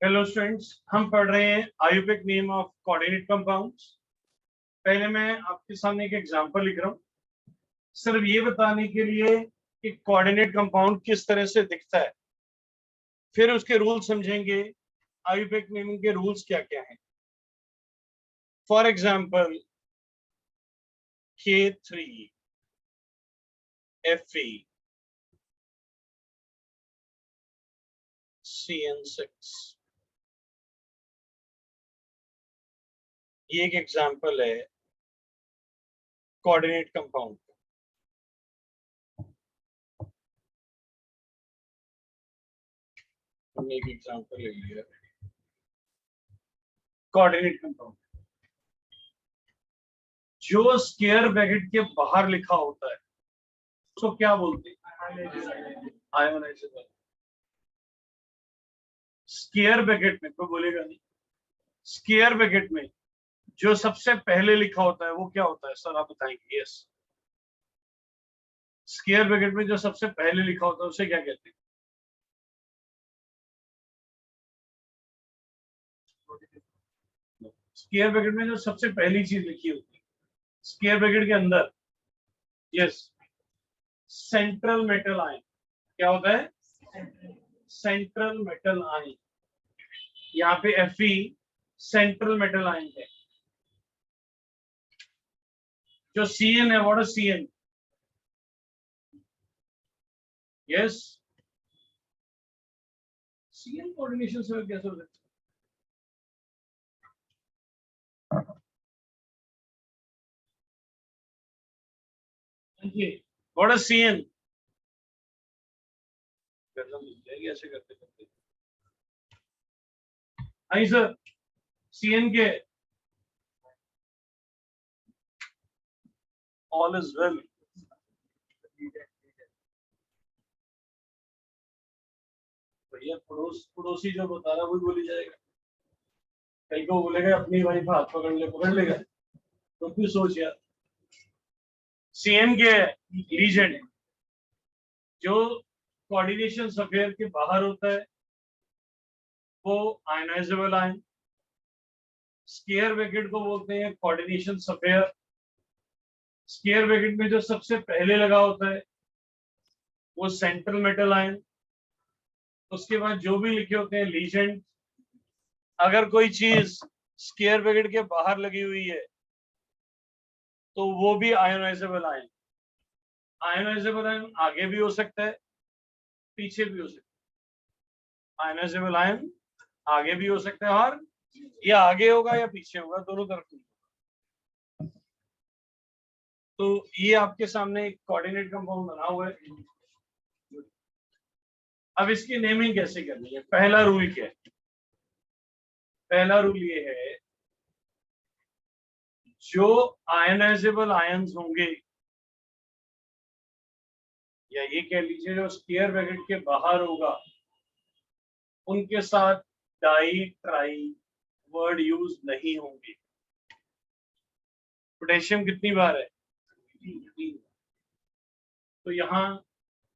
Hello students, हम पढ़ रहे हैं Ayurvedic name of coordinate compounds. पहले मैं आपके सामने एक एग्जांपल लिख रहा हूँ, सिर्फ ये बताने के लिए कि कोऑर्डिनेट कंपाउंड किस तरह से दिखता है, फिर उसके रूल समझेंगे। आयुर्वेदिक नेमिंग के रूल्स क्या क्या हैं। For example K3 Fe CN6, ये एक एग्जांपल है कोऑर्डिनेट कंपाउंड। हमने एक एग्जांपल ले लिया कोऑर्डिनेट कंपाउंड। जो स्क्वायर ब्रैकेट के बाहर लिखा होता है उसको क्या बोलते हैं? आयोनाइजेबल। स्क्वायर ब्रैकेट में कोई बोलेगा नहीं, स्क्वायर ब्रैकेट में जो सबसे पहले लिखा होता है वो क्या होता है? सर आप बताएंगे। यस, स्क्वायर ब्रैकेट में जो सबसे पहले लिखा होता है उसे क्या कहते हैं? स्क्वायर ब्रैकेट में जो सबसे पहली चीज लिखी होती है स्क्वायर ब्रैकेट के अंदर, यस, सेंट्रल मेटल आयन। क्या होता है? Central metal ion. यहाँ पे Fe सेंट्रल मेटल आयन है। जो Cn है, what is Cn? Yes, Cn coordination से कैसे हो सकता है? What is Cn? ऐसे करते करते आई सर, Cn के ऑल इज वेल। भैया पड़ोसी जो बता रहा है वही बोली जाएगा। कहीं को बोलेगा अपनी वाइफ हाथ पकड़ लेगा, तो क्यों सोच यार। Cn के लीजेंड जो कोऑर्डिनेशन स्फीयर के बाहर होता है वो आयनाइजेबल आयन। स्क्वायर ब्रैकेट को बोलते हैं कोऑर्डिनेशन स्फीयर। स्क्वायर ब्रैकेट में जो सबसे पहले लगा होता है वो सेंट्रल मेटल आयन। उसके बाद जो भी लिखे होते हैं लीजेंड। अगर कोई चीज स्क्वायर ब्रैकेट के बाहर लगी हुई है तो वो भी आयोनाइजेबल आयन। आयोनाइजेबल आयन आगे भी हो सकता है, पीछे भी हो सकता है। आयोनाइजेबल आयन आगे भी हो सकता है और या आगे होगा या पीछे होगा, दोनों तरफ नहीं। तो ये आपके सामने एक कोऑर्डिनेट कंपाउंड बना हुआ है। अब इसकी नेमिंग कैसे करनी है? पहला रूल क्या है? पहला रूल ये है, जो आयनाइजेबल आयंस होंगे, या ये कह लीजिए जो स्क्वायर ब्रैकेट के बाहर होगा, उनके साथ डाई ट्राई वर्ड यूज नहीं होंगे। पोटेशियम कितनी बार है? 3। तो यहाँ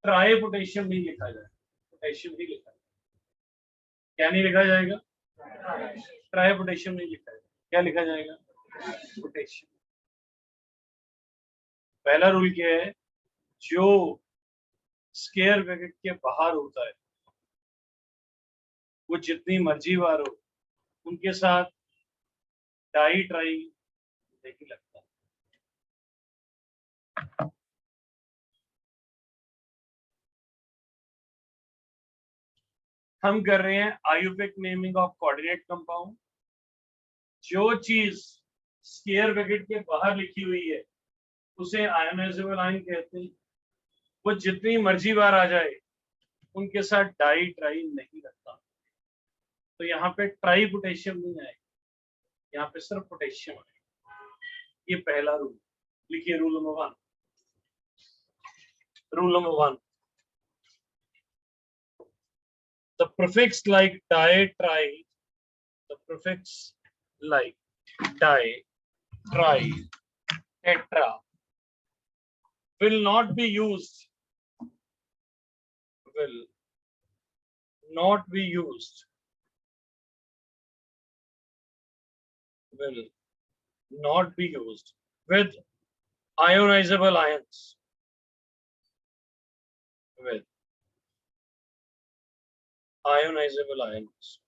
ट्राई पोटेशियम नहीं लिखा जाएगा, पोटेशियम नहीं लिखा जाएगा। क्या नहीं लिखा जाएगा? ट्राई पोटेशियम नहीं लिखा जाएगा। क्या लिखा जाएगा? पोटेशियम। पहला रूल क्या है, जो स्क्वायर ब्रैकेट के बाहर होता है वो जितनी मर्जी बार हो उनके साथ डाई ट्राई नहीं लगता। हम कर रहे हैं Ayurvedic naming of coordinate compound. जो चीज स्क्वायर ब्रैकेट के बाहर लिखी हुई है उसे आयोनाइजेबल आयन कहते हैं। वो जितनी मर्जी बार आ जाए उनके साथ डाई ट्राई नहीं लगता। तो यहाँ पे ट्राई पोटेशियम नहीं आएगा, यहाँ पे सिर्फ पोटेशियम आएगा। ये पहला रूल। लिखिए rule number 1। Rule number 1, the prefix like di, tri, the prefix like di, tri, tetra will not be used, will not be used will not be used with ionizable ions. With ionizable ions.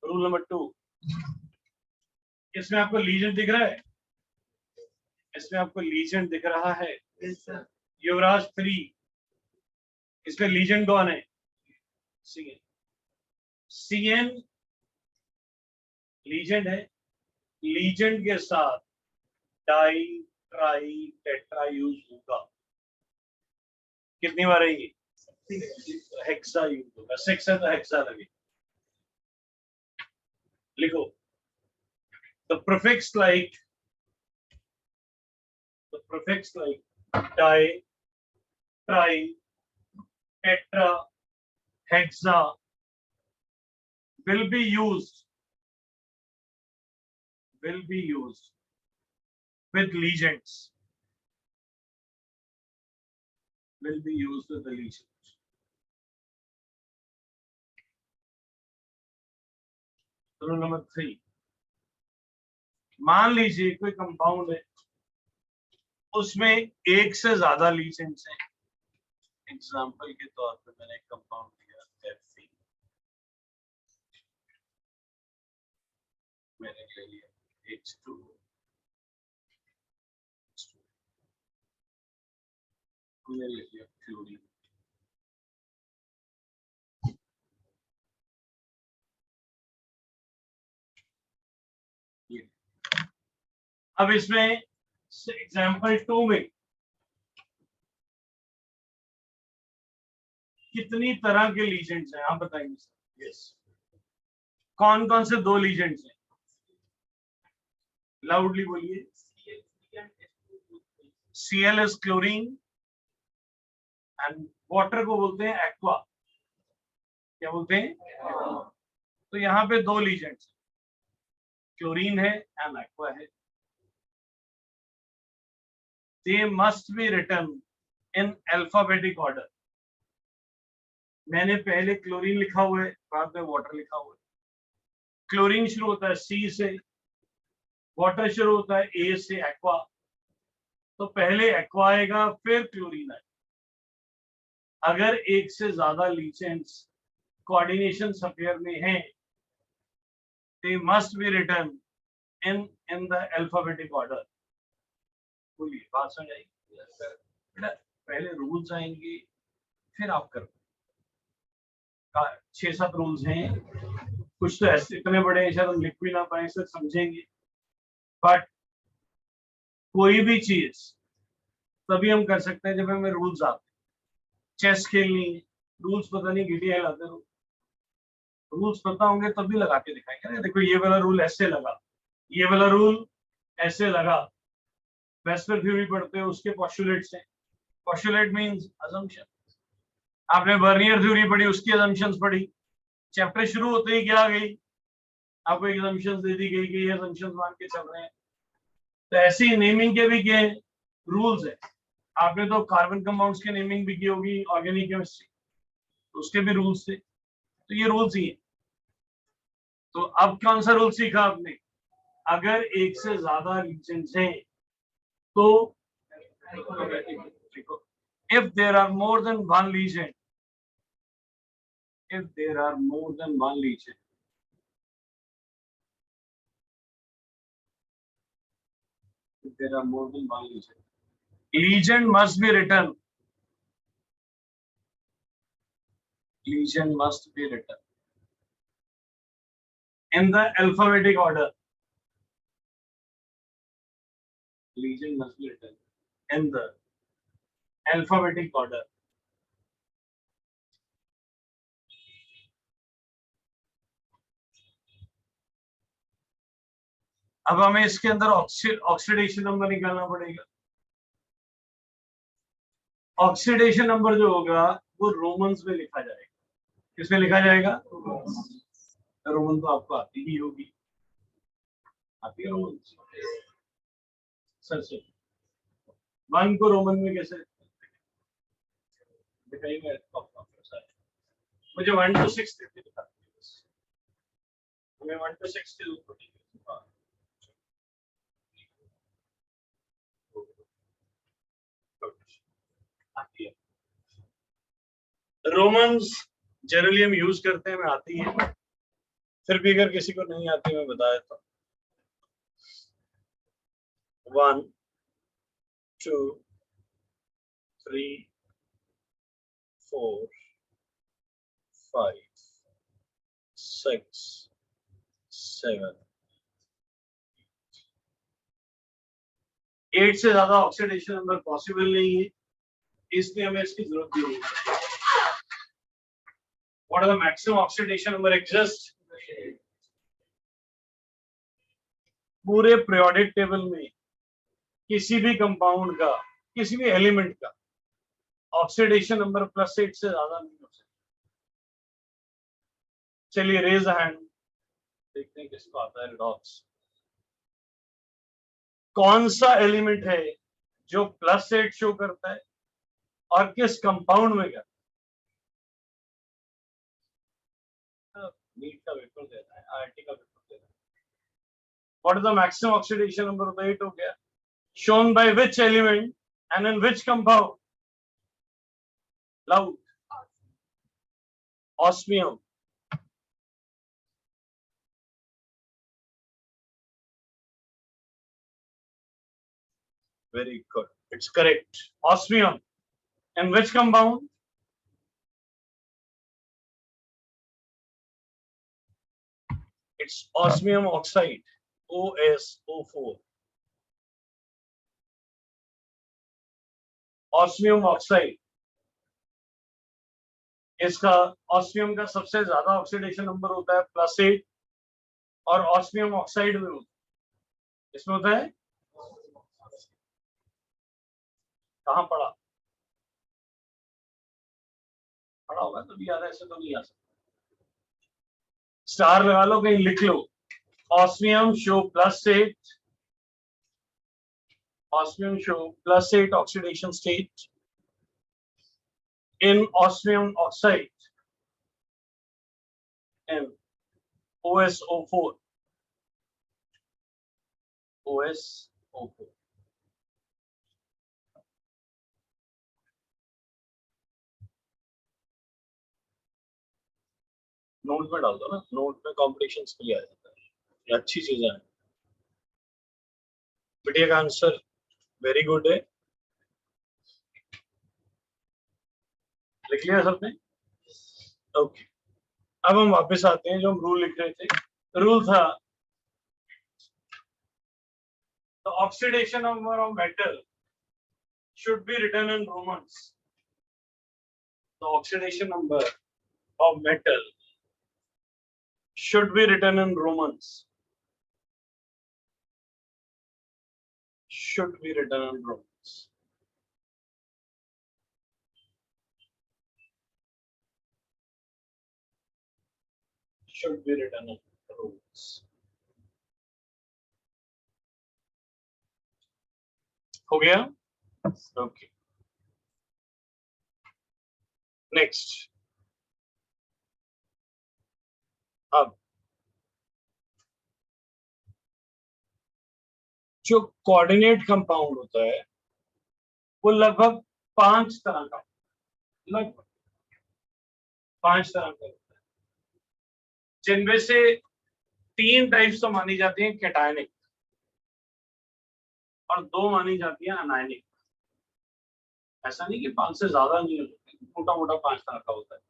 Rule number 2, इसमें आपको legend दिख रहा है, इसमें आपको legend दिख रहा है। युवराज 3, इसमें लीजेंड कौन है? सीएन। सीएन लीजेंड है, लीजेंड के साथ डाई ट्राई टेट्रा यूज होगा। कितनी बार है ये? हेक्सा यूज होगा। 6 है तो हेक्सा लगे। लिखो the prefix like di, tri, tetra, hexa will be used with legions. Will be used with the legions. Rule number 3, मान लीजिए कोई कंपाउंड है, उसमें एक से ज्यादा लीजेंड्स हैं। एग्जांपल के तौर पे मैंने एक कंपाउंड लिया Fe, मैंने ले लिया H2, हमने ले लिया क्लोरीन। अब इसमें एग्जांपल 2 में कितनी तरह के लीजेंड्स हैं आप बताएंगे सर? यस। कौन कौन से 2 लीजेंड्स हैं? लाउडली बोलिए। Cl is chlorine and water को बोलते हैं एक्वा। क्या बोलते हैं? तो यहाँ पे 2 लीजेंड्स हैं, क्लोरीन है एंड एक्वा है। They must be written in alphabetic order. मैंने पहले क्लोरीन लिखा हुआ है, बाद में वाटर लिखा हुआ है। क्लोरीन शुरू होता है C से, वाटर शुरू होता है A से, एक्वा। तो पहले एक्वा आएगा फिर क्लोरीन आएगा। अगर एक से ज्यादा लीजेंड्स कोऑर्डिनेशन अफेयर में हैं, they must be written in the alphabetic order. बोलिए, बात समझ आई? पहले रूल्स आएंगे फिर आप करो। 6-7 रूल्स हैं, कुछ तो ऐसे इतने बड़े हैं शायद हम लिख भी ना पाए, सिर्फ समझेंगे। बट कोई भी चीज तभी हम कर सकते हैं जब हमें रूल्स आते हैं। चेस खेलनी है, रूल्स पता नहीं घिटिया लाते रहो। रूल्स पता होंगे तभी लगा के दिखाएंगे। देखो ये वाला रूल ऐसे लगा, ये वाला रूल ऐसे लगा। वेस्पर थ्योरी पढ़ते हो, उसके पोस्टुलेट्स हैं। Postulate means assumption. आपने बर्नियर थ्योरी पढ़ी, उसकी अजम्पशंस पढ़ी। चैप्टर शुरू होते ही क्या आ गई? आपको एक अजम्पशंस दे दी गई कि ये अजम्पशंस मान के चल रहे हैं। तो ऐसे ही नेमिंग के भी क्या रूल्स है। आपने तो कार्बन कंपाउंड्स की नेमिंग भी की होगी ऑर्गेनिक केमिस्ट्री, तो उसके भी रूल्स थे। तो ये रूल्स ही है। तो अब कौन सा रूल सीखा आपने? अगर एक से ज्यादा रीजन्स हैं तो if there are more than one lesion, if there are more than one lesion, if there are more than one lesion, lesion must be written. Lesion must be written in the alphabetic order. Lesion must be written in the alphabetic order. अब हमें इसके अंदर oxidation number निकालना पड़ेगा। Oxidation number जो होगा वो Romans में लिखा जाएगा। किसमें लिखा जाएगा? रोमन तो आपको आती ही होगी, आती है रोमन? सर 1 को रोमन में कैसे दिखाइएगा? मुझे 1 to 6 देते दिखा, हमें 1 to 6 की जरूरत पड़ेगी। रोमन्स जनरली हम यूज करते हैं, मैं आती है, फिर भी अगर किसी को नहीं आती मैं बता देता हूँ। 1 2 3 4 5 6 7 8 से ज्यादा ऑक्सीडेशन नंबर पॉसिबल नहीं है, इसलिए हमें इसकी जरूरत भी नहीं है। What are the maximum oxidation number exist? पूरे periodic table में किसी भी कंपाउंड का, किसी भी एलिमेंट का ऑक्सीडेशन नंबर +8 से ज्यादा नहीं हो सकता। चलिए रेज हैंड, देखते हैं किसको आता है रिडॉक्स। कौन सा एलिमेंट है जो +8 शो करता है और किस कंपाउंड में करता है? नीट का पेपर देना है, आईआईटी का पेपर देना है। What is the maximum oxidation number of 8 हो गया? Shown by which element and in which compound? Loud. Osmium. Very good. It's correct. Osmium. And which compound? It's osmium oxide. OSO4. Osmium oxide. इसका osmium का सबसे ज्यादा oxidation number होता है +8 और osmium oxide में होता है, इसमें होता है, कहां पढ़ा होगा तो भी याद है, ऐसे तो नहीं आ सकता। स्टार लगा लो, कहीं लिख लो, osmium show +8, osmium show +8 oxidation state in osmium oxide and OSO4. OSO4. Note में डाल दो ना, नोट में कॉम्पिटिशन्स के लिए आ जाता है, ये अच्छी चीज है। बिटिया का आंसर वेरी गुड है, लिख लिया सबने? ओके, अब हम वापस आते हैं जो हम रूल लिख रहे थे। रूल था the oxidation number of metal should be written in Romans. The oxidation number of metal should be written in Romans. Should be written in Romans. Should be written in Romans. हो गया? Okay. Next. अब जो coordinate compound होता है वो लगभग 5 तरह का, लगभग 5 तरह का होता है, जिनमें से 3 टाइप्स तो मानी जाती हैं कैटायनिक और 2 मानी जाती है अनायनिक। ऐसा नहीं कि 5 से ज्यादा नहीं होते, मोटा मोटा 5 तरह का होता है।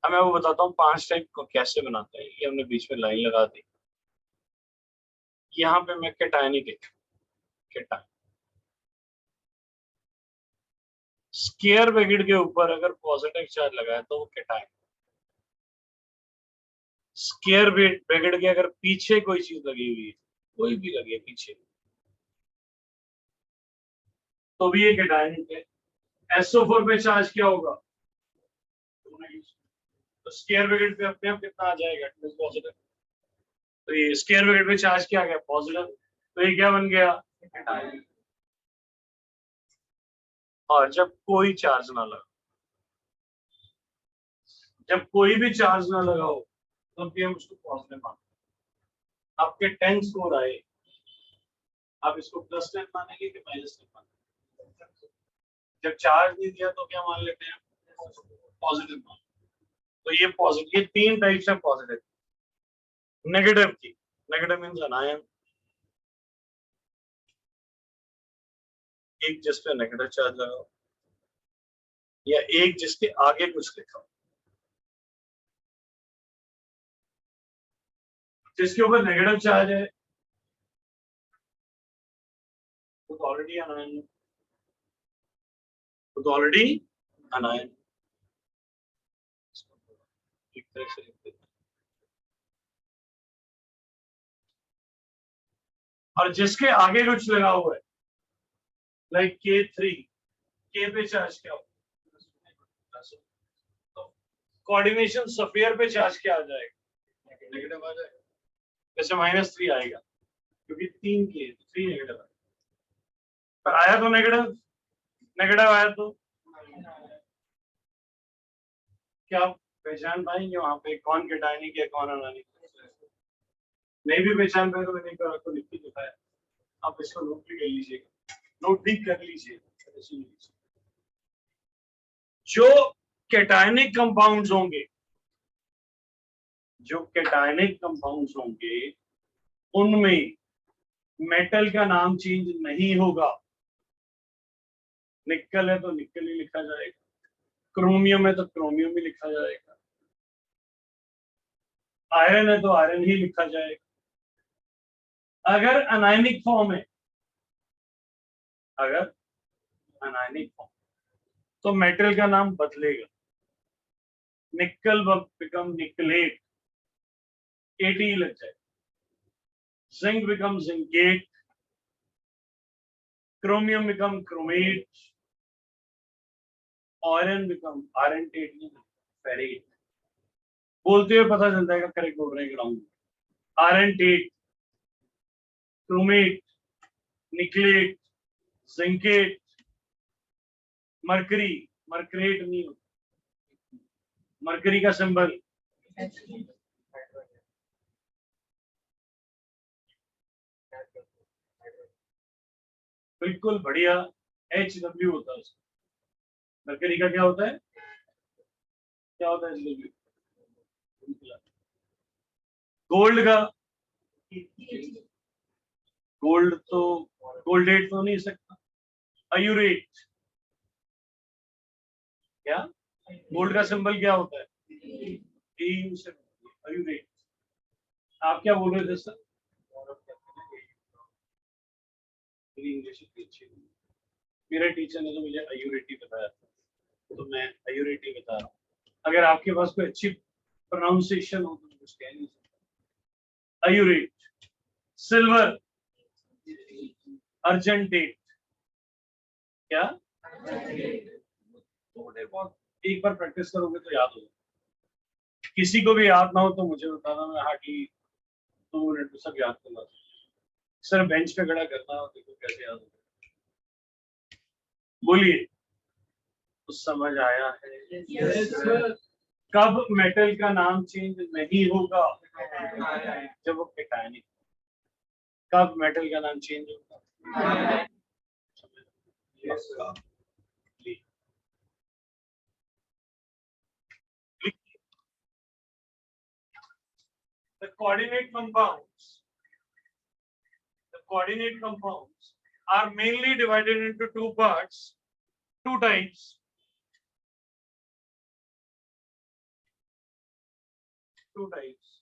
अब मैं वो बताता हूँ 5 टाइप को कैसे बनाते हैं। ये हमने बीच में लाइन लगा दी, यहाँ पे मैं कैटायनिक कैटायन, स्क्वायर ब्रैकेट के ऊपर अगर पॉजिटिव चार्ज लगा है तो वो कैटायन, स्क्वायर ब्रैकेट के अगर पीछे कोई चीज लगी हुई है, कोई भी लगी है पीछे, तो भी ये कैटायनिक है। SO4 पे चार्ज क्या होगा? तो स्क्वायर ब्रैकेट पे अपने आप कितना आ जाएगा? पॉजिटिव। तो ये स्क्वायर ब्रैकेट पे चार्ज क्या आ गया? पॉजिटिव। तो ये क्या बन गया? कैटायन। और जब कोई चार्ज ना लगा, जब कोई भी चार्ज ना लगाओ तब भी हम उसको पॉजिटिव मानते। आपके 10 स्कोर आए, आप इसको +10 मानेंगे कि -10 मानेंगे? जब चार्ज नहीं दिया तो क्या मान लेते हैं? पॉजिटिव मान। तो ये पॉजिटिव, ये 3 टाइप्स है पॉजिटिव। नेगेटिव की, नेगेटिव मींस अनायन, एक जिस पे नेगेटिव चार्ज लगाओ या एक जिसके आगे कुछ लिखा हो। जिसके ऊपर नेगेटिव चार्ज है वो तो ऑलरेडी अनायन है, वो तो ऑलरेडी अनायन। एक तरह से लिख देते हैं। और जिसके आगे कुछ लगा हुआ है लाइक K3, K पे चार्ज क्या हो? कोऑर्डिनेशन सफियर पे चार्ज क्या आ जाएगा? नेगेटिव आ जाएगा। जैसे -3 आएगा क्योंकि 3 K 3 नेगेटिव है, पर आया तो नेगेटिव, नेगेटिव आया तो क्या आप पहचान पाएंगे वहां पे कौन कैटायनिक है कौन अनायनिक? नहीं भी पहचान पाए तो मैंने एक बार आपको लिख के दिखाया, आप इसको नोट भी कर लीजिएगा, नोट भी कर लीजिए। जो कैटायनिक कंपाउंड्स होंगे, जो कैटायनिक कंपाउंड्स होंगे उनमें मेटल का नाम चेंज नहीं होगा। निकल है तो निकल ही लिखा जाएगा, क्रोमियम है तो क्रोमियम ही लिखा जाएगा, आयरन है तो आयरन ही लिखा जाएगा। अगर अनायनिक फॉर्म है, अगर अनायनिक फॉर्म तो मेटल का नाम बदलेगा, निकल बिकम निकलेट, एटी लग जाए, zinc become zincate, chromium become chromate, iron become ironate, ferrate. बोलते हुए पता चलता है करेक्ट बोल रहे हैं ground. Ironate, chromate, nickelate, zincate, mercury, mercurate नहीं होता, मरकरी का सिंबल बिल्कुल बढ़िया, HW होता है उसका। मरकरी का क्या होता है? क्या होता है HW? गोल्ड का, गोल्ड तो गोल्डेट तो नहीं सकता। अयूरेट, क्या गोल्ड का सिंबल क्या होता है? AU से अयूरेट। आप क्या बोल रहे थे सर? मेरी इंग्लिश इतनी अच्छी नहीं, मेरे टीचर ने तो मुझे अयूरेटी बताया था तो मैं अयूरेटी बता रहा हूँ। अगर आपके पास कोई अच्छी प्रोनाउंसिएशन हो तो कुछ कह नहीं सकता। अयूरेट, सिल्वर, अर्जेंटेट, क्या थोड़े बहुत एक बार प्रैक्टिस करोगे तो याद होगा। किसी को भी याद ना हो तो मुझे बताना, मैं हार्डली 2 मिनट में सब याद करवा दूं। सर बेंच पे खड़ा करना हो देखो कैसे याद होगा। बोलिए, तो समझ आया है? yes, कब मेटल का नाम चेंज नहीं होगा? जब वो कैटायनिक। कब मेटल का नाम चेंज होगा? yes, the coordinate compounds, the coordinate compounds are mainly divided into two parts, two types. Two types: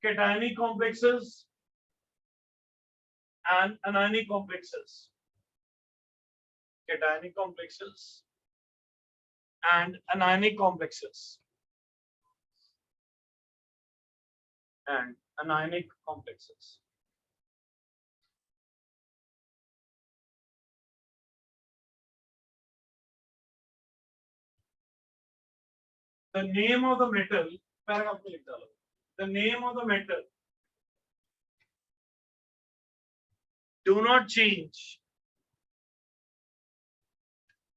cationic complexes and anionic complexes. Cationic complexes and anionic complexes. And anionic complexes. The name of the metal, paragraph में लिख डालो. The name of the metal do not change.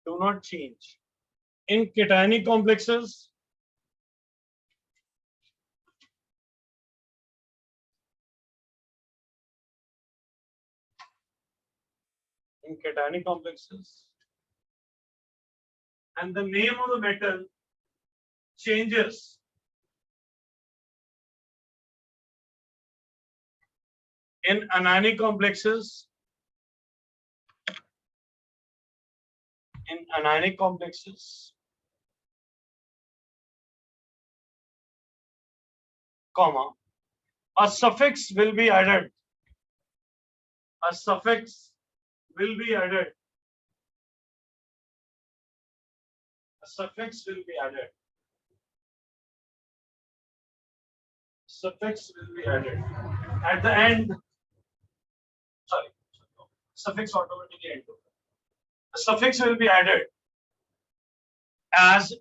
Do not change in cationic complexes in cationic complexes, and the name of the metal changes in anionic complexes. In anionic complexes, comma, a suffix will be added. A suffix will be added. A suffix will be added. Suffix will be added at the end. Sorry, suffix automatically end. A suffix will be added as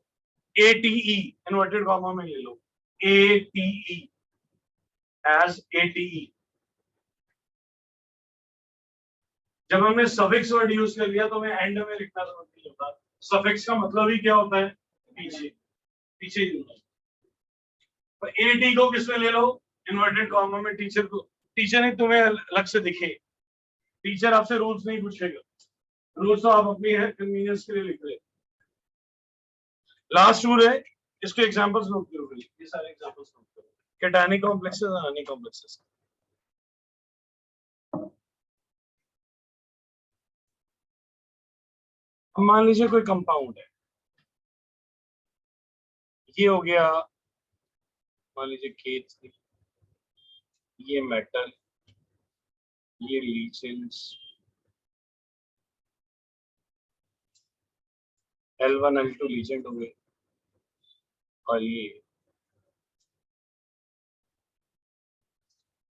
ATE, inverted comma में ले लो, ATE, as ATE. जब हमने suffix word use कर लिया तो मैं and में लिखना जरूरत नहीं होता. सफिक्स का मतलब ही क्या होता है? पीछे, पीछे ही होता है. तो AT को किसमें ले लो? इन्वर्टेड कॉमा में टीचर को. टीचर ने तुम्हें अलग से दिखे. टीचर आपसे रूल्स नहीं पूछेगा. रूल्स तो आप अपनी कन्वीनियंस के लिए लिख ले. लास्ट रूल है, इसके एग्जांपल्स नोट करो. ये सारे एग्जांपल्स नोट करो. कैटायनिक कॉम्प्लेक्सेस और आयनिक कॉम्प्लेक्सेस. मान लीजिए कोई कंपाउंड है, ये हो गया मान लीजिए K3, ये मेटल, ये लीचेंस, L1 L2 लीजेंड हो गए, और ये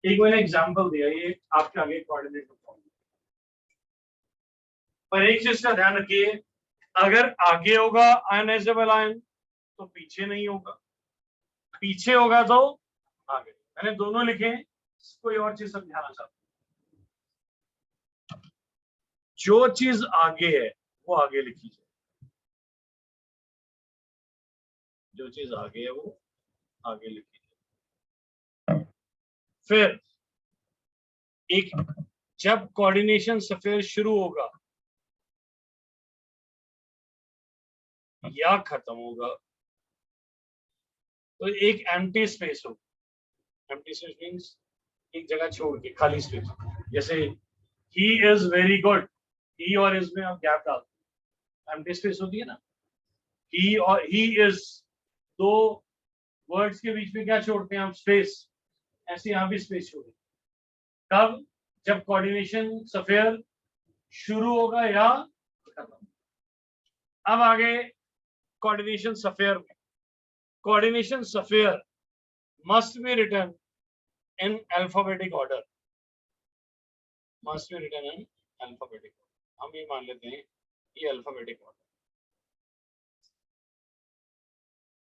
एक मैंने एग्जांपल दिया, ये आपके आगे कोऑर्डिनेट होगा. पर एक चीज का ध्यान रखिए, अगर आगे होगा आयनाइजेबल आयन तो पीछे नहीं होगा, पीछे होगा तो आगे. मैंने दोनों लिखे. कोई और चीज समझाना चाहता हूं. जो चीज आगे है वो आगे लिखी जाए. जो चीज आगे है वो आगे लिखी जाए. फिर एक जब कोऑर्डिनेशन सफेयर शुरू होगा या खत्म होगा तो एक एम्प्टी स्पेस होगा. एम्प्टी स्पेस मींस एक जगह छोड़ के खाली स्पेस. जैसे ही इज वेरी गुड, ही और इज में आप गैप डालते हैं, एम्प्टी स्पेस होती है ना. ही और ही इज, दो वर्ड्स के बीच में क्या छोड़ते हैं आप? स्पेस. ऐसे यहां भी स्पेस छोड़े. कब? जब कोऑर्डिनेशन सफेयर शुरू होगा या खत्म. अब आगे कोऑर्डिनेशन सफेयर में, coordination sphere must be written in alphabetic order. Must be written in alphabetic order. हम ये मान लेते हैं ये अल्फाबेटिक ऑर्डर.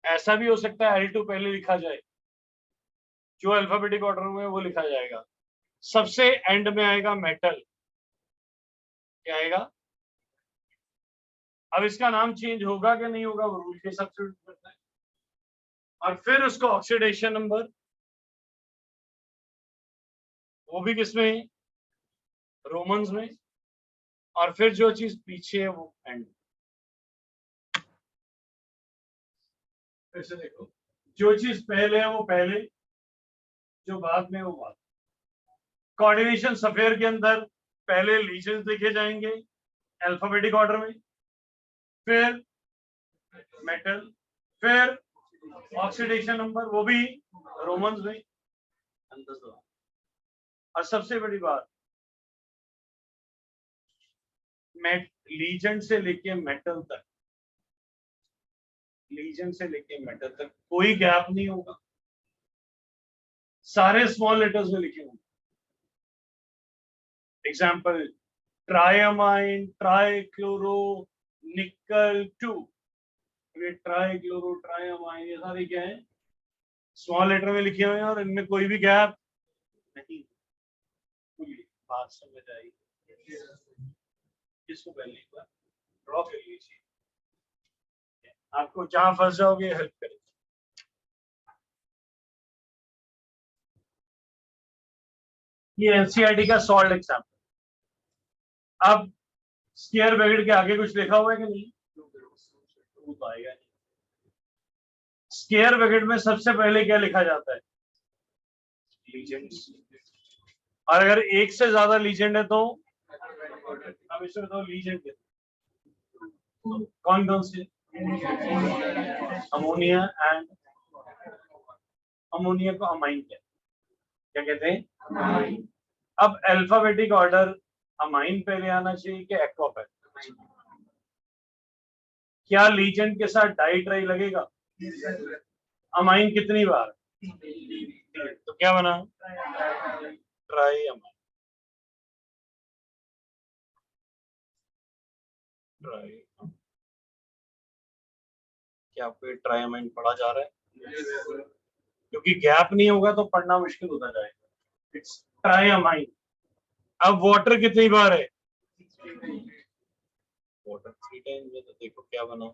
ऐसा भी हो सकता है L2 पहले लिखा जाए, जो अल्फाबेटिक ऑर्डर में वो लिखा जाएगा. सबसे एंड में आएगा मेटल. क्या आएगा? अब इसका नाम चेंज होगा कि नहीं होगा, वो रूल के हिसाब से करता है. और फिर उसको ऑक्सीडेशन नंबर, वो भी किसमें? रोमन्स में. और फिर जो चीज पीछे है वो एंड. फिर से देखो, जो चीज पहले है वो पहले, जो बाद में वो बाद. कोऑर्डिनेशन सफेयर के अंदर पहले लीजेंस देखे जाएंगे अल्फाबेटिक ऑर्डर में, फिर मेटल, फिर ऑक्सीडेशन नंबर, वो भी रोमन्स में. और सबसे बड़ी बात, लीजेंड से लेके मेटल तक, लीजेंड से लेके मेटल तक कोई गैप नहीं होगा. सारे स्मॉल लेटर्स में लिखे होंगे. एग्जाम्पल, ट्राइअमाइन, ट्राइक्लोरो, निकल 2. ये ट्राइक्लोरो, ट्राइअमाइन, ये सारे क्या है? स्मॉल लेटर में लिखे हुए हैं और इनमें कोई भी गैप नहीं. बात समझ आई? इसको पहले एक बार ड्रॉ कर लीजिए, आपको जहां फंस जाओगे हेल्प करेगा. ये एनसीईआरटी का सॉल्ट एग्जाम्पल. अब स्क्वायर ब्रैकेट के आगे कुछ लिखा हुआ है कि नहीं? वो तो आएगा नहीं। स्क्वायर ब्रैकेट में सबसे पहले क्या लिखा जाता है? लीजेंड्स। और अगर एक से ज्यादा लीजेंड है तो अब इसमें तो लीजेंड है कौन कौन से? अमोनिया एंड अमोनिया को अमाइन क्या कहते हैं? अब अल्फाबेटिक ऑर्डर अमाइन पहले आना चाहिए कि एक्वा पहले? क्या लीजेंड के साथ डाई ट्राई लगेगा? अमाइन कितनी बार? तो क्या बना? Try amine. ट्राई। क्या आपको ये ट्राई अमाइन पढ़ा जा रहा है? क्योंकि गैप नहीं होगा तो पढ़ना मुश्किल होता जाएगा। It's try amine. अब वाटर कितनी बार है? वाटर 3 टाइम्स है, तो देखो क्या बना।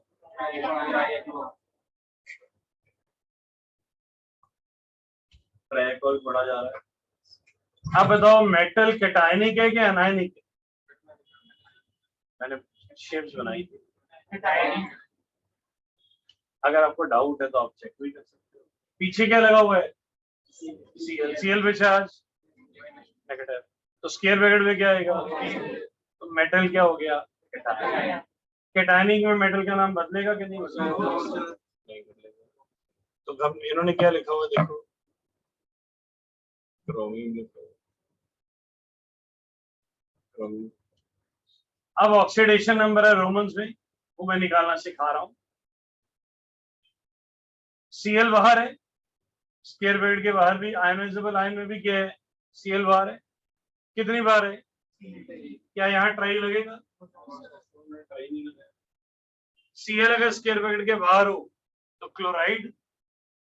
ट्रैक और पढ़ा जा रहा है। अब बताओ मेटल कैटायनिक है कि एनायनिक है? मैंने शेप्स बनाई थी, अगर आपको डाउट है तो आप चेक भी कर सकते हो। पीछे क्या लगा हुआ है? सीएल पे चार्ज नेगेटिव, तो स्क्वायर ब्रैकेट में क्या आएगा? तो मेटल क्या हो गया? कैटायनिक में मेटल का नाम बदलेगा कि नहीं बदलेगा? नहीं बदलेगा। तो हम इन्होंने क्या लिखा हुआ देखो, क्रोमियम लिखा हुआ। क्रोमियम। अब ऑक्सीडेशन नंबर है रोमन्स में, वो मैं निकालना सिखा रहा हूं। सीएल बाहर है, स्क्वायर ब्रैकेट के बाहर भी आयनाइजेबल आयन में भी क्या है? सीएल बाहर है। कितनी बार है? क्या यहाँ ट्राई लगेगा? ट्राई नहीं लगेगा। सीएल अगर स्क्वायर ब्रैकेट के बाहर हो तो क्लोराइड,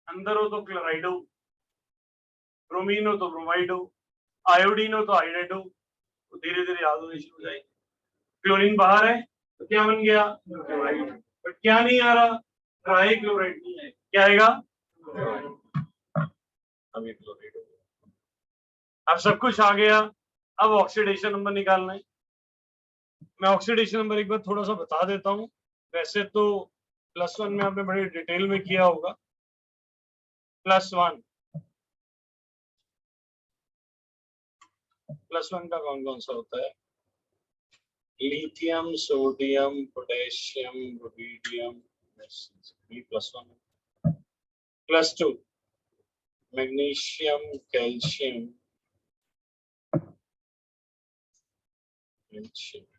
अंदर हो तो क्लोराइड हो, ब्रोमीन हो तो ब्रोमाइड हो, आयोडीन हो तो आयोडाइड हो। तो धीरे धीरे याद होने शुरू हो जाएगी। क्लोरीन बाहर है तो क्या बन गया? क्लोराइड। बट क्या नहीं आ रहा? ट्राई क्लोराइड नहीं है। क्या आएगा? अभी क्लोराइड हो गया। अब सब कुछ आ गया। अब ऑक्सीडेशन नंबर निकालना है। मैं ऑक्सीडेशन नंबर एक बार थोड़ा सा बता देता हूँ। वैसे तो +1 में आपने बड़े डिटेल में किया होगा। +1 का कौन कौन सा होता है? Lithium, sodium, potassium, rubidium, +1। +2 magnesium, calcium,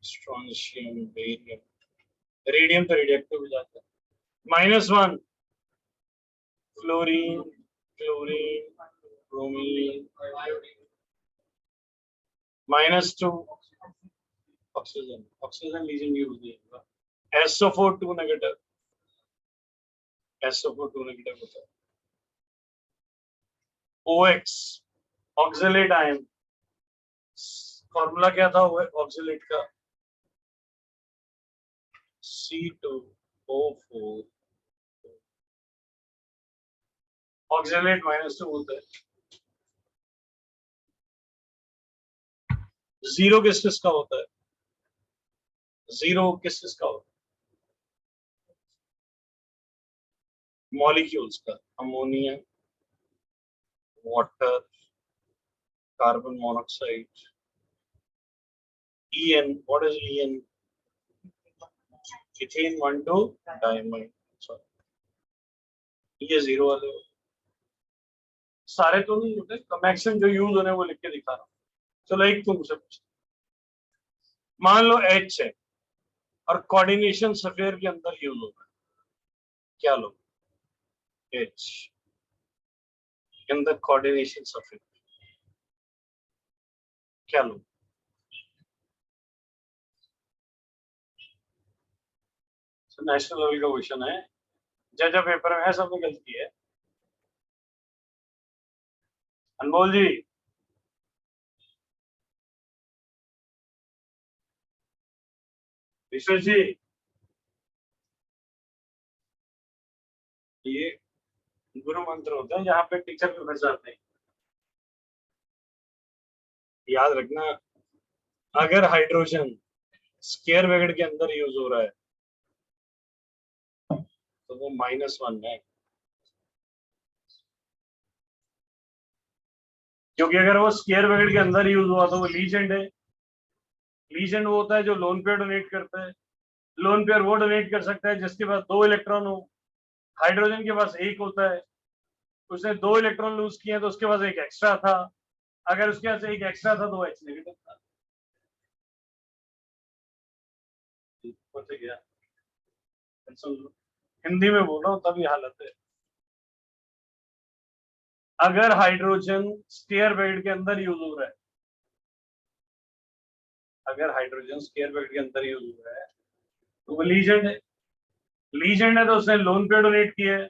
strontium, barium. Radium तो रेडिएक्टिव हो जाता है। -1 fluorine, chlorine, bromine. -2 oxygen. Oxygen legend use नहीं होगा। SO4 2 नेगेटिव, SO4 2 नेगेटिव होता है। OX ऑक्सलेट आयन, फॉर्मूला क्या था ऑक्सलेट का? C2O4। ऑक्सलेट -2 होता है। जीरो किस किस का होता है? जीरो किस किस का होता है? मॉलिक्यूल्स का। Ammonia, water, carbon monoxide. EN, what is EN? Ethane 1,2 diamine। ये जीरो वाले सारे तो नहीं होते, मैक्सिमम जो यूज होने वो लिख के दिखा रहा हूँ। चलो एक तुम मुझसे पूछ, मान लो H है और कोऑर्डिनेशन सफेयर के अंदर यूज होगा, क्या लो? H in the coordination sphere, क्या लो? नेशनल लेवल का क्वेश्चन है, जज पेपर में है, सब में गलती है। अनमोल जी, विश्व जी, ये गुरु मंत्र होता है जहाँ पे टीचर पे फंस जाते हैं। याद रखना, अगर हाइड्रोजन स्क्वायर ब्रैकेट के अंदर यूज हो रहा है तो वो -1 है, क्योंकि अगर वो स्क्वायर ब्रैकेट के अंदर यूज हुआ तो वो लीजेंड है। लीजेंड वो होता है जो लोन पेयर डोनेट करता है। लोन पेयर वो डोनेट कर सकता है जिसके पास 2 इलेक्ट्रॉन हो। हाइड्रोजन के पास 1 होता है, उसने 2 इलेक्ट्रॉन लूज किए तो उसके पास 1 एक्स्ट्रा था। अगर उसके पास 1 एक्स्ट्रा था तो H नेगेटिव था। गया हिंदी में बोल रहा हूँ तभी हालत है। अगर हाइड्रोजन स्क्वायर ब्रैकेट के अंदर यूज हो रहा है, अगर हाइड्रोजन स्क्वायर ब्रैकेट के अंदर यूज हो रहा है तो वो लीजेंड है। लीजेंड है तो उसने लोन पेयर डोनेट किया है।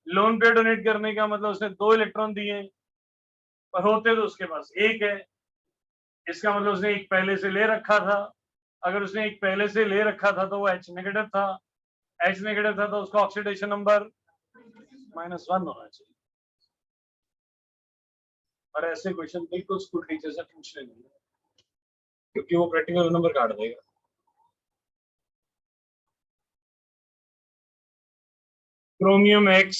लोन पेयर डोनेट करने का मतलब उसने 2 इलेक्ट्रॉन दिए पर होते तो उसके पास 1 है। इसका मतलब उसने एक पहले से ले रखा था। अगर उसने एक पहले से ले रखा था तो वो H नेगेटिव था। H नेगेटिव था तो उसका ऑक्सीडेशन नंबर -1 होना चाहिए। और ऐसे क्वेश्चन बिल्कुल स्कूल टीचर से पूछ लेंगे क्योंकि वो प्रैक्टिकल नंबर काट देगा। क्रोमियम X,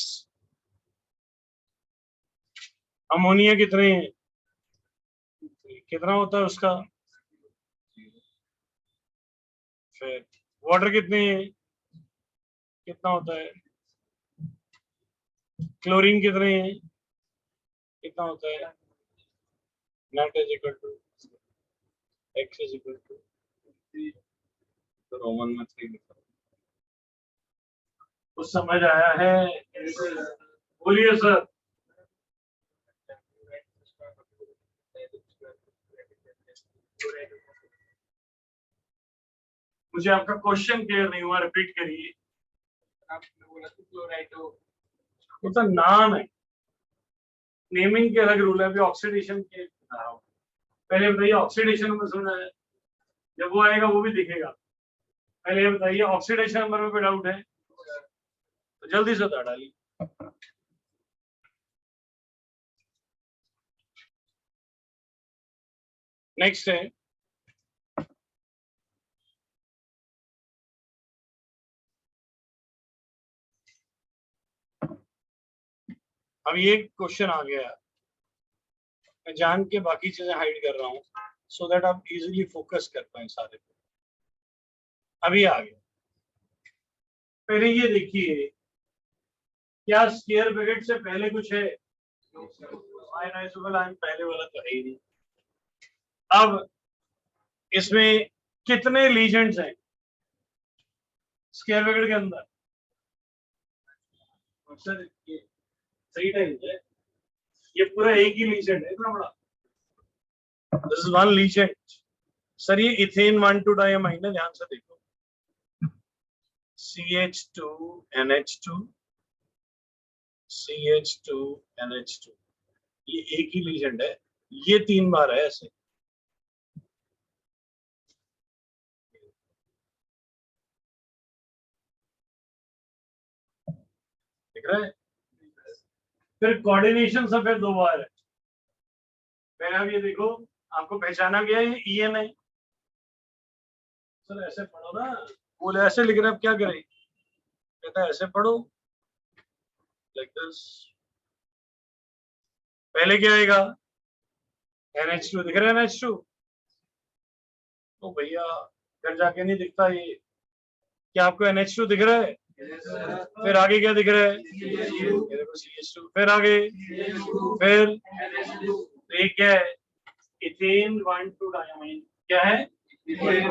अमोनिया कितने हैं, कितना होता है उसका, फिर वाटर कितने हैं, कितना होता है, क्लोरीन कितने हैं, कितना होता है, net is equal to X is equal to तो रोमन में 3 लिखा। कुछ समझ आया है? बोलिए सर। मुझे आपका क्वेश्चन क्लियर नहीं हुआ, रिपीट करिए। आपने बोला कि क्लोराइड वो तो नाम है, नेमिंग के अलग रूल है। अभी ऑक्सीडेशन के पहले बताइए, ऑक्सीडेशन में सुना है, जब वो आएगा वो भी दिखेगा। पहले ये बताइए ऑक्सीडेशन नंबर में कोई डाउट है तो जल्दी से बता डालिए। नेक्स्ट है अब ये क्वेश्चन आ गया, मैं जान के बाकी चीजें हाइड कर रहा हूँ सो दैट आप इजीली फोकस कर पाए सारे पे। अभी आ गया, पहले ये देखिए, क्या स्क्वायर ब्रैकेट से पहले कुछ है? आयनाइजेबल आयन पहले वाला तो है ही नहीं। अब इसमें कितने लीजेंड्स हैं स्क्वायर ब्रैकेट के अंदर? सर ये 3 टाइम्स है, ये पूरा एक ही लीजेंड है इतना बड़ा। This is one legend. Sir ये इथेन 1,2 डायमाइन है, ध्यान से देखो, CH2NH2 CH2NH2, ये एक ही लीजेंड है, ये 3 बार है ऐसे। दिख रहा है? फिर कोऑर्डिनेशन से फिर 2 बार है। पहले आप ये देखो, आपको पहचाना गया ये EN है। सर ऐसे पढ़ो ना, बोले ऐसे लिख रहे, अब क्या करें, कहता है ऐसे पढ़ो, लाइक दिस। पहले क्या आएगा, NH2 दिख रहा है, NH2 तो भैया घर जाके नहीं दिखता ये, क्या आपको NH2 दिख रहा है? फिर आगे क्या दिख रहा है? ये देखो CH2, फिर आगे, फिर तो ये क्या है? Ethane 1,2 diamine. क्या है? इथेन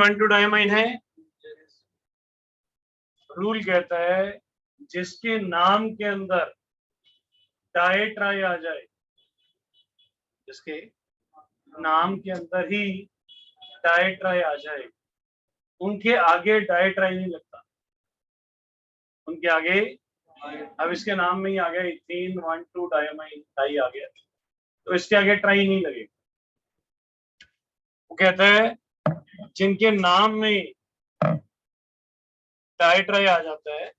1,2 डायमाइन है। रूल कहता है जिसके नाम के अंदर डाई ट्राई आ जाए, जिसके नाम के अंदर ही डाई ट्राई आ जाए, उनके आगे डाई ट्राई नहीं लगता, उनके आगे। अब इसके नाम में ही आ गया इथेन 1,2 डायमाइन, डाई आ गया तो इसके आगे ट्राई नहीं लगेगा। वो कहता है जिनके नाम में डाई ट्राई आ जाता है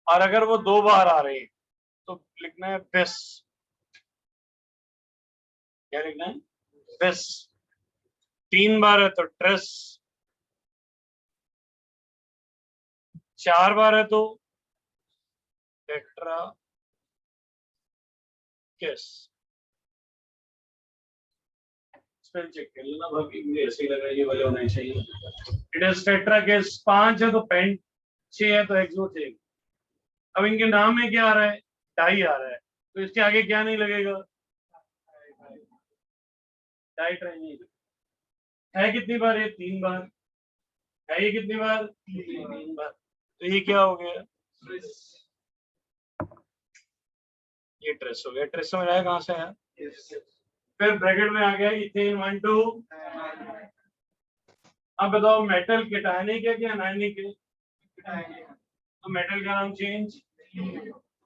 और अगर वो 2 बार आ रहे हैं तो लिखना है बेस। क्या लिखना है? बेस। 3 बार है तो ट्रेस, 4 बार है तो टेट्रा केस। स्पेल चेक कर लेना, बाकी मुझे ऐसे ही लग रहा है ये वाले होने चाहिए। It is tetra case. 5 है तो पेंट, 6 है तो एक्सो 6। अब इनके नाम में क्या आ रहा है? डाई आ रहा है, तो इसके आगे क्या नहीं लगेगा? डाई ट्राई नहीं है। कितनी बार? ये 3 बार है। ये कितनी बार? 3 बार। तो ये क्या हो गया? ये ट्रेस हो गया। ट्रेस समझ आया कहां से है? फिर ब्रैकेट में आ गया इथेन 1 2। अब बताओ मेटल केटायनिक है कि अनायनिक है? तो मेटल का नाम चेंज,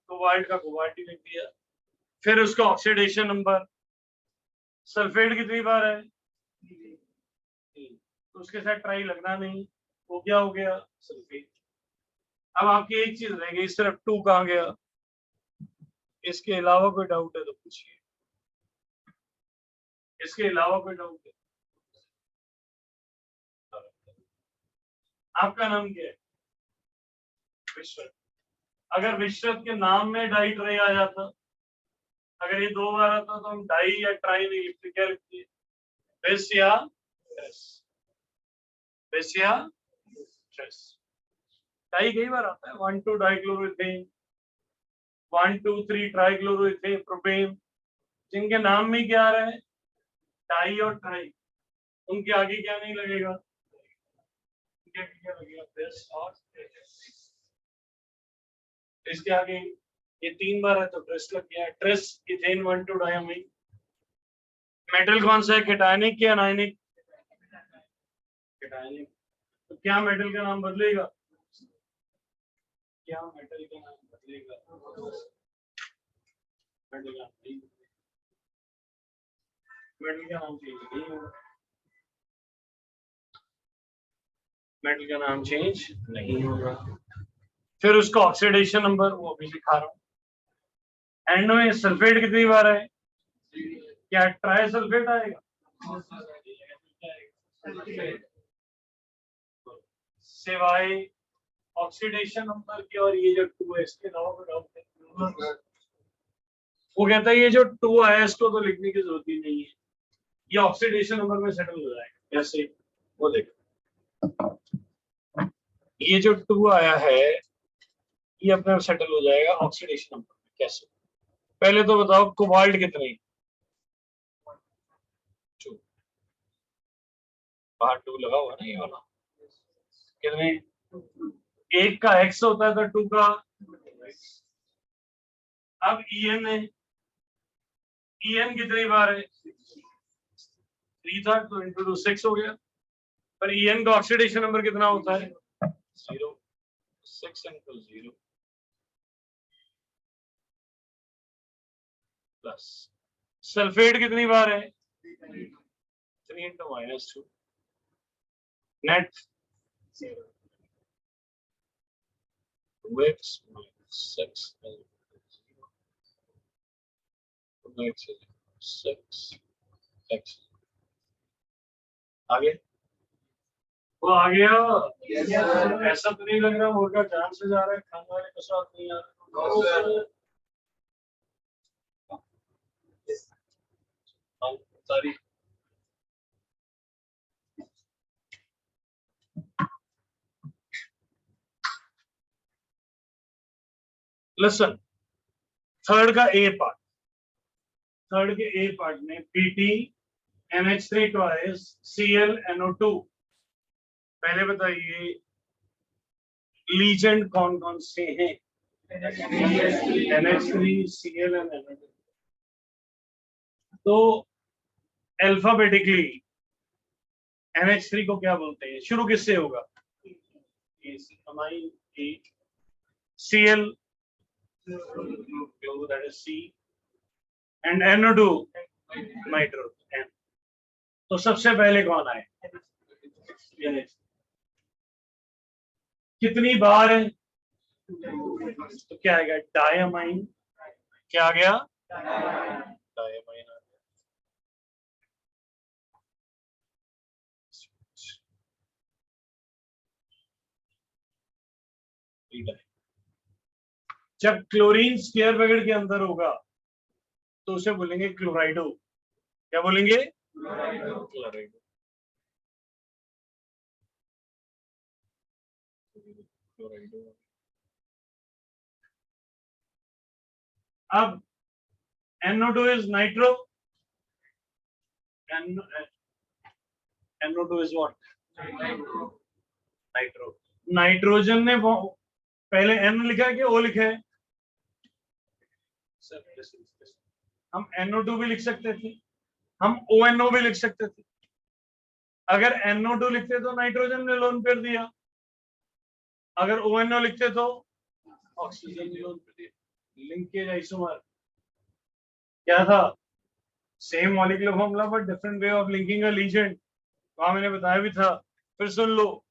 कोबाल्ट का कोबाल्ट ही लिख दिया। फिर उसका ऑक्सीडेशन नंबर। सल्फेट कितनी बार है? 3। तो उसके साथ ट्राई लगना नहीं, वो क्या हो गया? सल्फेट। अब आपकी एक चीज रह गई, सिर्फ 2 कहाँ गया? इसके अलावा कोई डाउट है तो पूछिए। इसके अलावा कोई डाउट है? आपका नाम क्या है? विश्वत। अगर विश्वत के नाम में डाई ट्राई आ जाता, अगर ये 2 बार आता तो हम डाई या ट्राई नहीं लिखते, क्या लिखते? बेस या ट्रेस। बेस या ट्रेस। डाई कई बार आता है, 1 2 डाइक्लोरोइथेन, 1 2 3 ट्राइक्लोरोइथेन प्रोपेन। जिनके नाम में क्या आ रहा है? डाई और ट्राई, उनके आगे क्या नहीं लगेगा? उनके आगे क्या लगेगा? बेस और ट्रेस। इसके आगे ये 3 बार है तो ट्रेस लग गया। Trace ethane 1 2 diamine. मेटल कौन सा है? केटायनिक या अनायनिक? केटायनिक। तो क्या मेटल का नाम बदलेगा? क्या मेटल का नाम बदलेगा? मेटल का नाम, मेटल का नाम चेंज नहीं होगा। मेटल का नाम चेंज नहीं होगा। फिर उसका ऑक्सीडेशन नंबर वो अभी दिखा रहा हूं। एंड में सल्फेट कितनी बार है? क्या ट्राई सल्फेट आएगा? सिवाय ऑक्सीडेशन नंबर की और ये जो 2 है इसके अलावा कोई डाउट है? वो कहता है ये जो 2 आया इसको तो लिखने की जरूरत ही नहीं है, ये ऑक्सीडेशन नंबर में सेटल हो जाएगा। कैसे? वो देखो, ये जो 2 आया है ये अपने आप सेटल हो जाएगा ऑक्सीडेशन नंबर में। कैसे? पहले तो बताओ कोबाल्ट कितने? 2। बाहर 2 लगा हुआ ना ये वाला। कितने? 1 का एक्स होता है तो 2 का। अब ईएन है, ईएन कितनी बार है? 3 था तो इंटू 2 6 हो गया। पर ईएन का ऑक्सीडेशन नंबर कितना होता है? 0। 6 इंटू 0 प्लस। सल्फेट कितनी बार है? 3 इंटू -2 नेट 2x - 6 6x आगे। वो आ गया। ऐसा तो नहीं लग रहा मुर्गा जान से जा रहा है, खाने वाले के साथ नहीं आ रहा। सारी लिसन, थर्ड का ए पार्ट। थर्ड के ए पार्ट में Pt NH3 ट्वाइस ClNO2। पहले बताइए लीजेंड कौन कौन से हैं? NH3 Cl and NO2। तो अल्फाबेटिकली NH3 को क्या बोलते हैं? शुरू किससे होगा? Amine A, Cl that is C and NO2 nitro N। तो सबसे पहले कौन आए? कितनी बार है? तो क्या आएगा? डायमाइन क्या आ गया? डायमाइन आ गया। जब क्लोरीन स्क्वायर ब्रैकेट के अंदर होगा तो उसे बोलेंगे क्लोराइडो। क्या बोलेंगे? क्लोराइडो। अब NO2 is nitro. NO2 is what? Nitro. Nitrogen ने पहले N लिखा है कि O लिखा है? हम NO2 भी लिख सकते थे, हम ONO भी लिख सकते थे। अगर NO2 लिखते तो नाइट्रोजन ने लोन पेयर दिया, अगर ONO लिखते तो ऑक्सीजन ने लोन पेयर दिया। लिंकेज आइसोमर क्या था? Same molecular formula but different way of linking a legend. वहां मैंने बताया भी था, फिर सुन लो।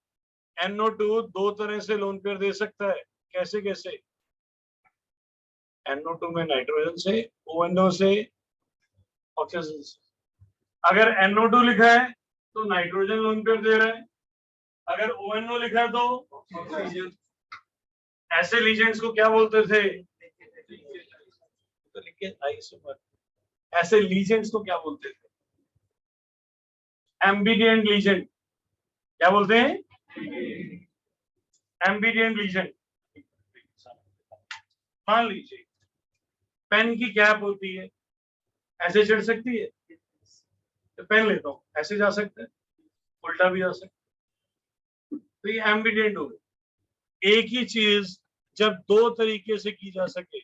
NO2 दो तरह से लोन पेयर दे सकता है। कैसे कैसे? NO2 में नाइट्रोजन से, ONO से, ऑक्सीजन से। अगर NO2 लिखा है तो नाइट्रोजन लोन पेयर दे रहा है, अगर ONO लिखा है तो ऑक्सीजन। ऐसे लीजेंड्स को क्या बोलते थे? ऐसे लीजेंड्स को क्या बोलते थे? एम्बिडिएंट लीजेंड। क्या बोलते हैं? एम्बिडिएंट लीजेंड। मान लीजिए पेन की कैप होती है, ऐसे चढ़ सकती है, तो पेन लेता हूं, ऐसे जा सकता है, उल्टा भी जा सकता है, तो ये एम्बिडिएंट हो गया। एक ही चीज जब दो तरीके से की जा सके,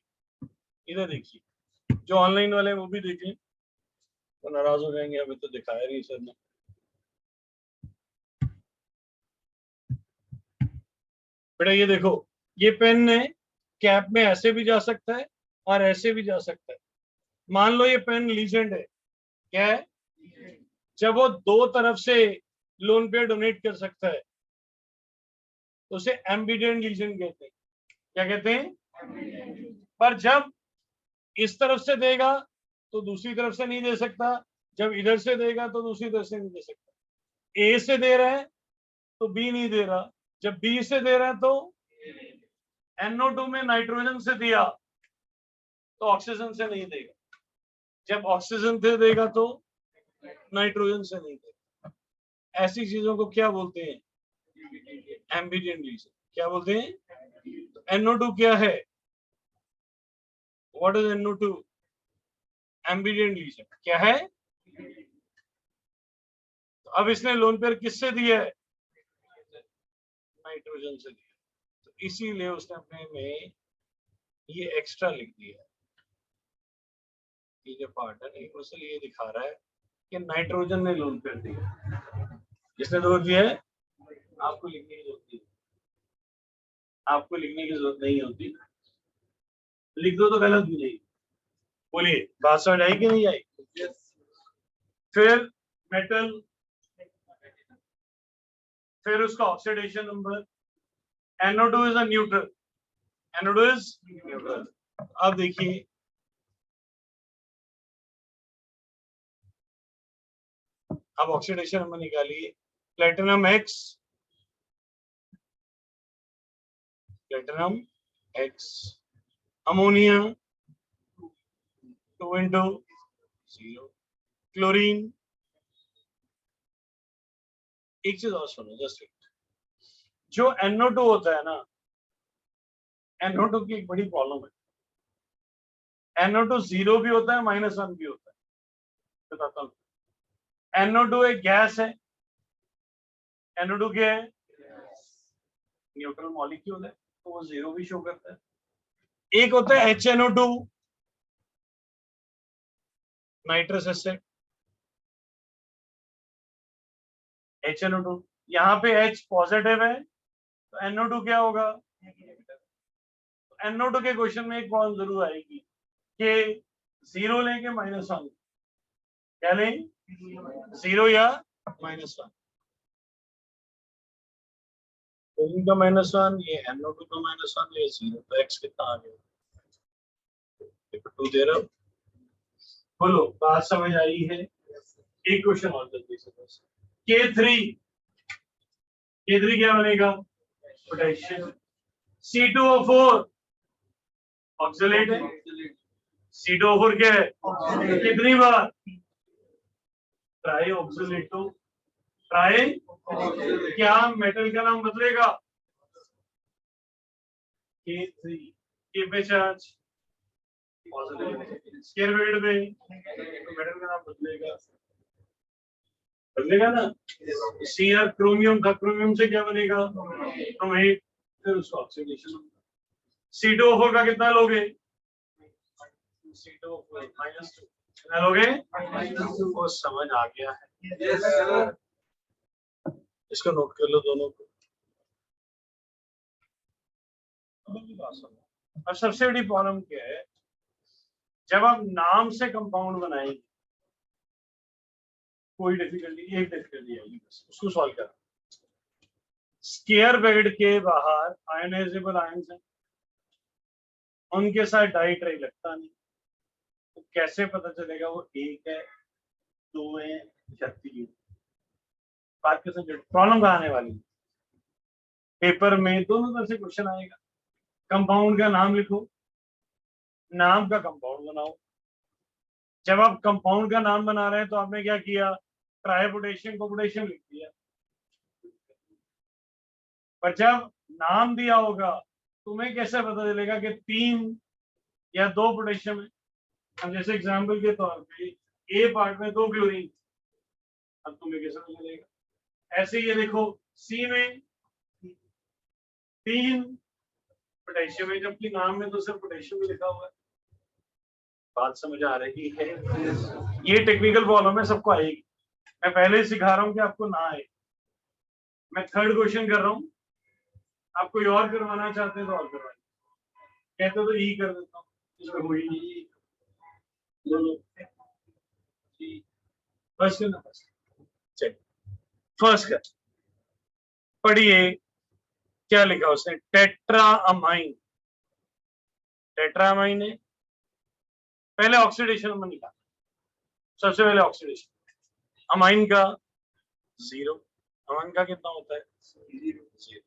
इधर देखिए, जो ऑनलाइन वाले हैं वो भी देखें, तो नाराज हो जाएंगे, अभी तो दिखाया नहीं सर ने। बेटा ये देखो, ये पेन ने कैप में ऐसे भी जा सकता है और ऐसे भी जा सकता है। मान लो ये पेन लीजेंड है, क्या है? जब वो दो तरफ से लोन पेयर डोनेट कर सकता है तो उसे एम्बिडेंट लीजेंड कहते हैं। क्या कहते हैं? पर जब इस तरफ से देगा तो दूसरी तरफ से नहीं दे सकता, जब इधर से देगा तो दूसरी तरफ से नहीं दे सकता। ए से दे रहा है तो बी नहीं दे रहा, जब बी से दे रहा है तो NO2 में नाइट्रोजन से दिया तो ऑक्सीजन से नहीं देगा, जब ऑक्सीजन से देगा तो नाइट्रोजन से नहीं देगा। ऐसी चीजों को क्या बोलते हैं? एम्बिडिएंट लीजेंड। क्या बोलते हैं? तो NO2 क्या है? What is NO2? एम्बिडिएंट लीजेंड। क्या है? तो अब इसने लोन पेयर किससे दिया है? नाइट्रोजन से दिया, तो इसीलिए उसने अपने में ये एक्स्ट्रा लिख दिया। ये जो पार्ट है नहीं, उससे ये दिखा रहा है कि नाइट्रोजन ने लोन पेयर दिया। किसने दोष दिया है? आपको लिखने की जरूरत नहीं, आपको लिखने की जरूरत नहीं होती, लिख दो तो गलत भी नहीं। बोलिए, बात समझ आई कि नहीं आई? फिर मेटल, फिर उसका oxidation number. NO2 is a neutral, NO2 is neutral. अब देखिए, अब ऑक्सीडेशन नंबर निकालिए। Platinum X, platinum X, ammonia 2 into 0, chlorine. एक चीज और सुनो, जस्ट जो NO2 होता है ना, NO2 की एक बड़ी प्रॉब्लम है। NO2 0 भी होता है, -1 भी होता है। बताता हूँ। NO2 एक गैस है। NO2 क्या है? न्यूट्रल मॉलिक्यूल है, तो वो 0 भी शो करता है। एक होता है HNO2, नाइट्रस एसिड। HNO2, यहाँ पे H पॉजिटिव है तो NO2 क्या होगा? NO2 के क्वेश्चन में एक प्रॉब्लम जरूर आएगी कि 0 लेंगे -1, क्या लें? 0 या -1। क्लोरीन का -1, ये NO2 का -1, ये 0, तो X कितना आ गया? टू दे रहा हूं, बोलो बात समझ आई है? एक क्वेश्चन और जल्दी से बस। K3 क्या बनेगा? पोटेशियम। C2O4 ऑक्सीलेट है। C2O4 क्या है? कितनी बार? ट्राई ऑक्सीलेटो। ट्राई, क्या मेटल का नाम बदलेगा? K3 के पे चार्ज स्क्वायर ब्रैकेट में, तो मेटल का नाम बदलेगा, बदलेगा ना। Cr क्रोमियम था, क्रोमियम से क्या बनेगा? क्रोमेट, फिर उसका ऑक्सीडेशन। C2O4 का कितना लोगे? C2O4 -2 कितना लोगे? वो समझ आ गया है? इसको नोट कर लो दोनों को। अब सबसे बड़ी प्रॉब्लम क्या है, जब आप नाम से कंपाउंड बनाएंगे, कोई डिफिकल्टी, एक डिफिकल्टी आएगी बस, उसको सॉल्व करना। स्क्वायर ब्रैकेट के बाहर आयनाइजेबल आयंस हैं, उनके साथ डाई ट्राई लगता नहीं, तो कैसे पता चलेगा वो एक है, दो है या तीन? बात कैसे प्रॉब्लम कहाँ आने वाली? पेपर में दोनों तरह से क्वेश्चन आएगा। कंपाउंड का नाम लिखो, नाम का कंपाउंड बनाओ। जब आप कंपाउंड का नाम बना रहे हैं तो आपने क्या किया? ट्राई पोटेशियम को पोटेशियम लिख दिया, पर जब नाम दिया होगा तुम्हें कैसे पता चलेगा कि 3 या 2 पोटेशियम है? अब जैसे एग्जांपल के तौर पे ए पार्ट में 2 क्लोरीन, अब तुम्हें कैसे पता चलेगा? ऐसे ये देखो, सी में 3 पोटेशियम है, जबकि नाम में तो सिर्फ पोटेशियम लिखा हुआ है। बात समझ आ रही है? ये टेक्निकल प्रॉब्लम है, सबको आएगी। मैं पहले ही सिखा रहा हूँ कि आपको ना आए। मैं थर्ड क्वेश्चन कर रहा हूँ, आप कोई और करवाना चाहते हैं तो और करवाइए, कहते तो यही कर देता हूँ, इसमें हुई नहीं। फर्स्ट करना, चलिए फर्स्ट कर। पढ़िए क्या लिखा उसने, टेट्राअमाइन। टेट्राअमाइन है, पहले ऑक्सीडेशन में निकाला, सबसे पहले ऑक्सीडेशन। अमाइन का 0, अमाइन का कितना होता है? 0।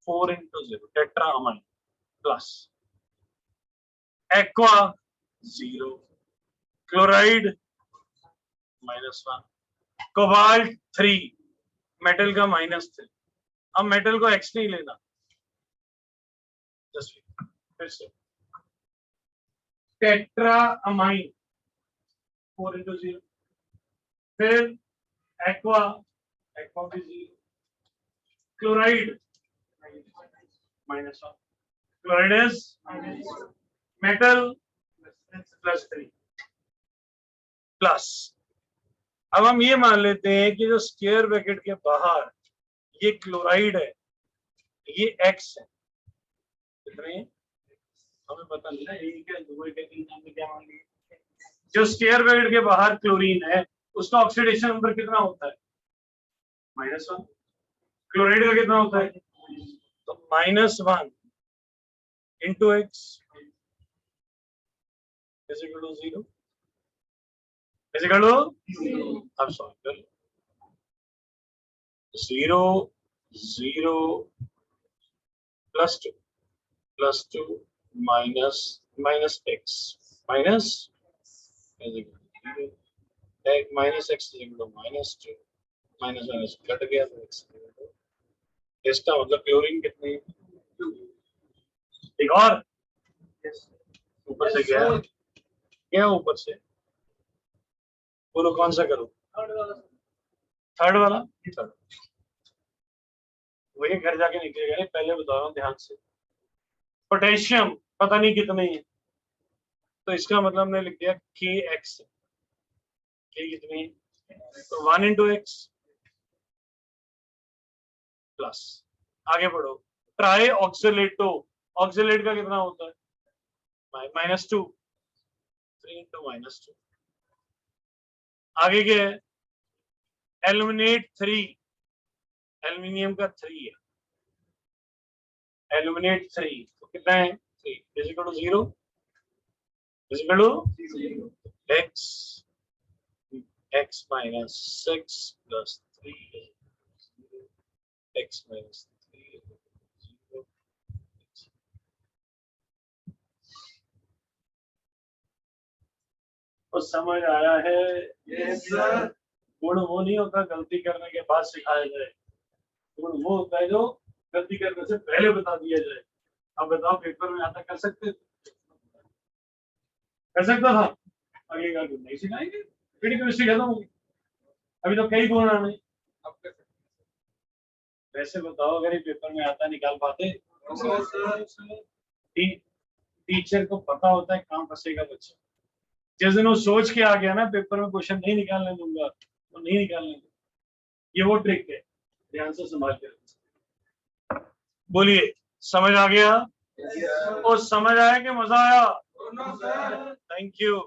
4 × 0 tetraammine plus aqua 0, chloride -1, cobalt 3, metal का -3। अब मेटल को एक्स नहीं लेना, जस्ट फिर से टेट्राअमाइन 4 × 0, फिर एक्वा, एक्वा भी 0, chloride -1, chloride is metal +3 plus. अब हम ये मान लेते हैं कि जो स्क्वायर ब्रैकेट के बाहर ये क्लोराइड है, ये एक्स है, कितने हमें पता नहीं ना, एक है, दो है, तीन, हमने क्या मान लिया? जो स्क्वायर ब्रैकेट के बाहर क्लोरीन है उसका ऑक्सीडेशन नंबर कितना होता है? -1। क्लोराइड का कितना होता है? तो -1 × x is equal to 0 is equal to, अब सॉल्व कर लो। 0 0 +2 +2 -x minus is equal to 0, -x is equal to -2, minus cut गया तो x इसका मतलब क्लोरीन कितनी? एक और ऊपर से गया, क्या ऊपर से? बोलो कौन सा करो? थर्ड वाला। थर्ड वही घर जाके निकलेगा, नहीं पहले बता रहा हूँ ध्यान से। पोटेशियम पता नहीं कितने है, तो इसका मतलब हमने लिख दिया Kx, K कितनी? तो 1 × x प्लस, आगे बढ़ो, ट्राई ऑक्सीलेटो, ऑक्सीलेट का कितना होता है? -2, 3 × -2। आगे क्या है? एल्यूमिनेट 3, एल्यूमिनियम का 3 है, एल्यूमिनेट 3 तो कितना है? 3 is equal to 0 is equal to x x minus 6 plus 3 is equal to 0. X minus 3 is equal to 0. तो समझ आया है? Yes sir. गुण वो नहीं होता गलती करने के बाद सिखाया जाए, गुण वो होता है जो गलती करने से पहले बता दिया जाए। अब बताओ पेपर में आता कर सकते कर सकता था, आगे का गुण नहीं सिखाएंगे, फिर केमिस्ट्री खत्म होगी। अभी तो कई गुण आने, अब कर सकते। वैसे बताओ अगर ये पेपर में आता निकाल पाते? टीचर को पता होता है कहाँ फंसेगा बच्चा। जिस दिन वो सोच के आ गया ना पेपर में क्वेश्चन नहीं निकालने दूंगा तो नहीं निकालने दूंगा, ये वो ट्रिक है, ध्यान से संभाल के। बोलिए समझ आ गया? और समझ आया कि मजा आया? Thank you.